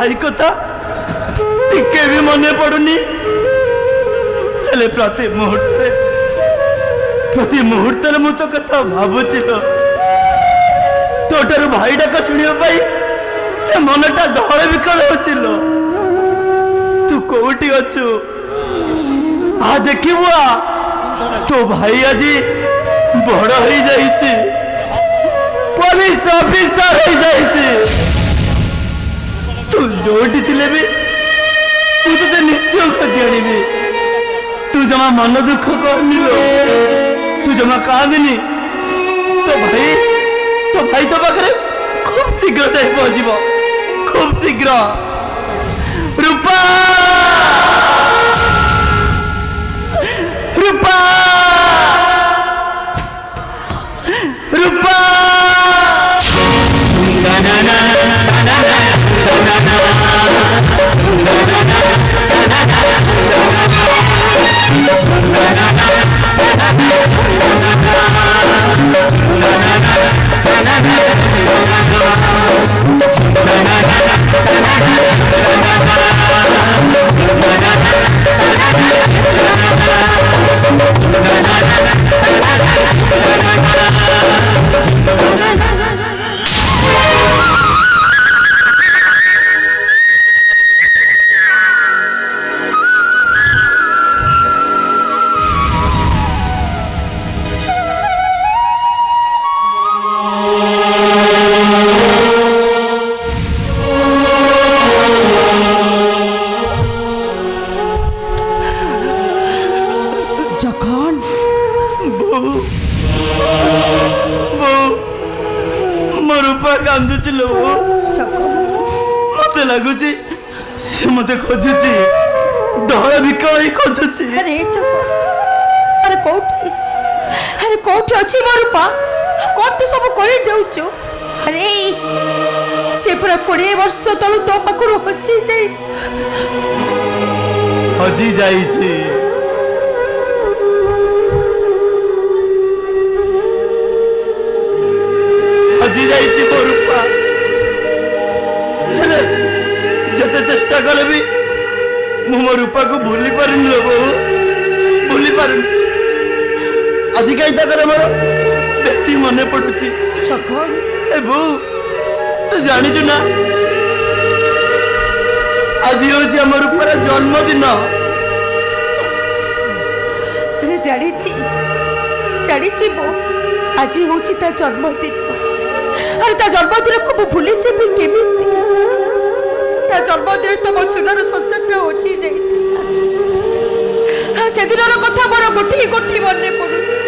भाई कथा टिके भी मने पड़ुनी हेले प्रति मुहूर्त मु तो कथा भावुचिल तोटर भाई डाक शुणा मनटा डहल विकल होचिल तू कोठी अच्छु आ देखिबु तो भाई आज बड़ हो जाइछि पुलिस ऑफिसर हो जाइछि तू जोटी थिले भी तू तो निश्चय खोजी आनिबी तू जमा मन दुख करनी लो तू जमा कांदनी तो भाई तो पाखरे खूब शीघ्र जाई पहुंचबो खूब शीघ्र रूपा रूपा रूपा मत लगुची मत खोजुची डहल विकल ही खोजुची अरे कोठी अछि मोर रूपा कोन तू सब कहि जाउछु अरे से पूरा 20 वर्ष तळु तो पकड़ हजी जाइछि मोर रूपा जते चेष्टा कले भी मो रूपा को भूली पारुनी लो बहु भूली पारुनी आज कहीं मोर बेसी मन पड़ुची ए बो तू जानिचु ना आज होची हमर रूपार जन्मदिन जानिची बो आज होची ता जन्मदिन अरे ता जन्मदिन को भूली जेबी केमिति ता जन्मदिन तो मो सुनर ससट होची जाइतिला हां से दिनर कथा मोर गोठी मने पडुची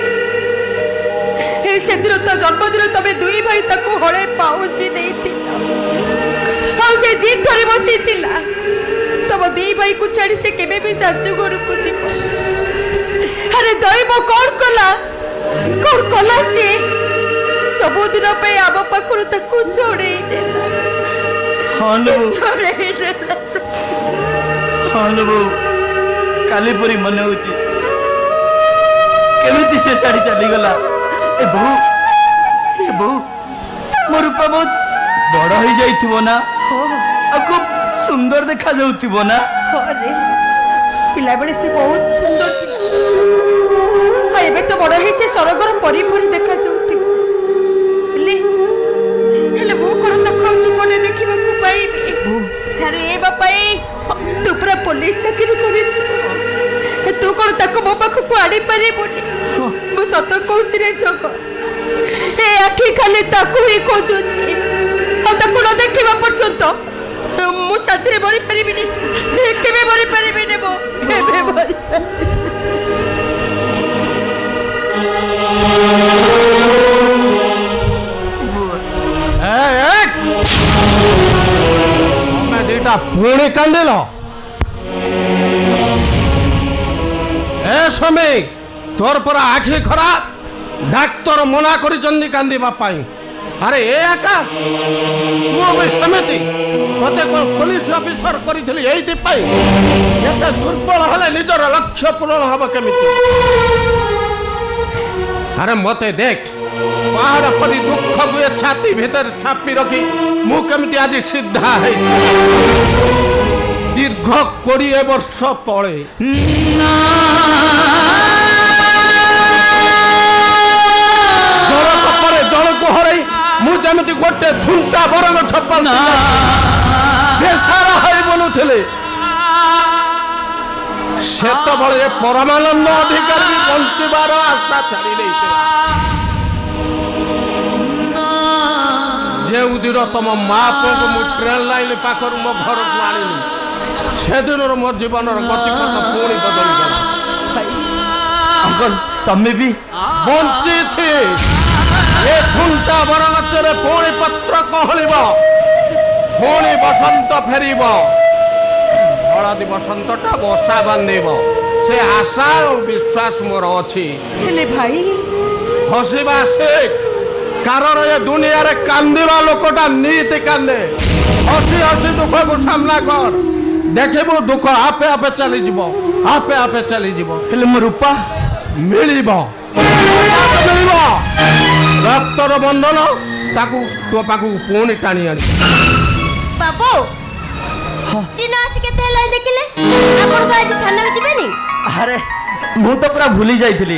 ए से दिन तो जन्मदिन तबे दुई भाई ताको हळे पाउची देइतिला हां से जीत धरि बसितिला सब दी भाई को छाड़ी से केबे भी सासु घर को जीव अरे दैव कौन कला से सबुदिन पे आम पाखर ताको छोड़े काली परी मन हो केमिति से छाड़ी चली गला ए बहु मोर रूपा बहुत बड़ हो जाइथिबो ना खूब सुंदर देखा जाउथिबो ना अरे पिला बेले से बहुत सुंदर थिला एबे तो बड़ हे से सरगर परी देखा जाउथिबो ले वो कर तखौची कोने देखिबा को पाइबे अरे ए बापाई तू पूरा पुलिस चाकरी करी तू कोन ताको मो पाख को आड़ी पारे बोली मु सत कहूची रे जग ए आखी खाली ताको ही खोजुची आ ताको न देखिबा पर्यंत मु साथरे बरी परिबिनी केबे बरी परिबिनी मो केबे बरी मैं देटा पुणी कांदेल ए समय तोर पर आखि खराब डाक्तर मना करिचंदी कांदीबा पाई अरे ए आकाश तू भी समिति तते को पुलिस ऑफिसर करिथली एइति पाई एते दुर्बल हले निजर लक्ष्य पूर्ण हबो केमिति अरे मते देख पाहाड़ परी दुख को ये छाती भीतर छापी रखी मु केमिति आज सिद्धा है दीर्घ 20 वर्ष तले जड़क पर जड़क हर मुझे गोटे थुंटा बरंग छपा बेसारा है बोलुले सेतबले परमानंद अधिकारी बंचबार आशा छाड़ी जो दिन तुम माँ को मु ट्रेन लाइन पाखर मो घर को आनी से दिन मो जीवन गतिपथ पुणी बदल अंकल तमें भी बंची छे ये झुंटा बरगछरे पुणी पत्र कहलिब पुणी बसंत फेरिब हलदी बसंतटा बसा बांधब से आशा और विश्वास मोर अच्छी हेले भाई हसवा से कारण ये दुनिया रे कांदिबा लोकटा नीति कांदे हसी हसी दुख को सामना कर देखबो दुख आपे आपे चली जीवो आपे आपे चली जीवो हेले मो रूपा मिलिबो मिलिबो रक्तर बंधन ताकू तो पाकू पुणी टाणी आनी बाबू दिन आसी केते हेला देखिले आपण को आज थाना में जिबेनी अरे मु तो पूरा भूली जाइथिली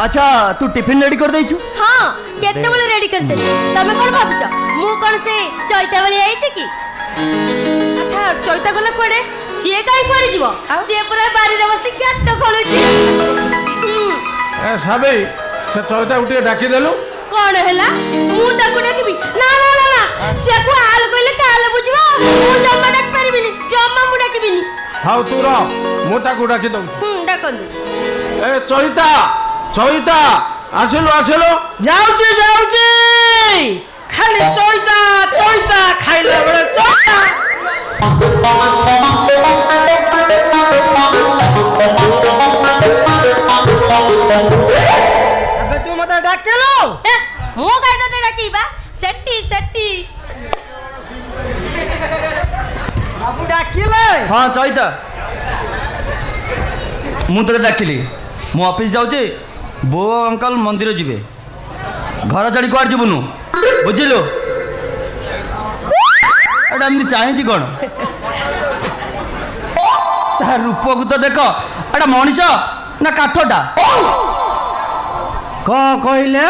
अच्छा तू टिफिन रेडी कर देइछु हां केते बोले रेडी कर छे तमे कोन भाबुछ मु कोन से चैता वाली आई छे की अच्छा चैता गला कोडे सिए काई करे जीवो सिए पूरा बारी रे बसी केत खोलुची ए सबे से चौथा उठे डाकी देलु कोन हेला मु ताकू डाकिबी ना ना ना ना से को आल कइले काले बुझबो मु जम्मा डाक परिबिनी जम्मा मु डाकिबिनी हाउ तू रो मु ताकू डाकी दउ डाकंदु ए चौथा चौथा आसिलो आसिलो जाउची जाउची खाली चैता चैता खाइले बड़े चैता अबे तू मते डाकेलो ए मु काई तो डाकीबा सेट्टी सेट्टी बाबू डाकिले हाँ चैता मु तो डाकिली मु ऑफिस जाउचे बो अंकल मंदिर जीवे घर छाड़ी कुआड़ जीवनु बुझिलु एटा एमती चाहे कौन तार रूप को तो देख एटा मनीष ना काठटा कौन कहले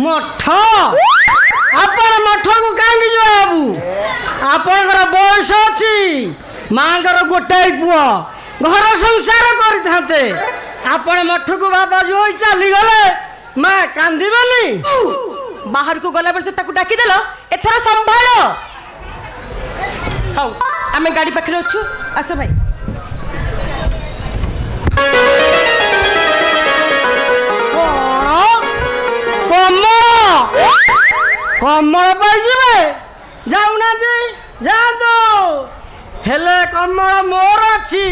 मठ आपण मठ को कांगी जो बाबू आपनकर बयस अछि मांगर गोटाई पुआ घर संसार करिथाते आपण मठ को बाबा जो चली गले मां कांदीबनी बाहर को गला बेर से ताकू डाकी देलो एथरा संभालो हाउ आमे गाड़ी पाखरे अछु आसो भाई कमल पाइबे जाऊना दे जा तो हेले कमल मोर अछि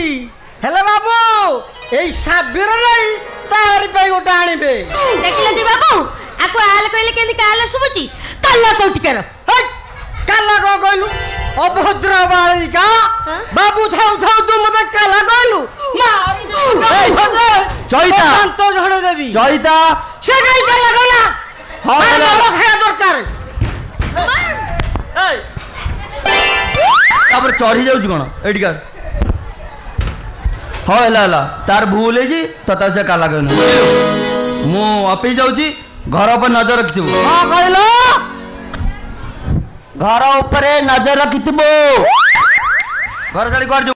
हेले बाबू एई साबिर नै तारी पे गोटा आनिबे देखले दी बाबू आको आल कइले केंदी काले सुबुची काला कोठी कर काला को कहलु अभद्र बालिका बाबू थाउ थाउ तू मते काला कहलु चैता तो झड़ देबी चैता से काई काला कहला हां मार खाया दरकार तापर चढ़ी जाउछ कोन एडिका हाँ है तार भूल है तथा से काला कहना मु ऑफिस जाऊँगी घर पर नजर रखी हाँ कहलो घर ऊपर नजर रखी घर छाड़ी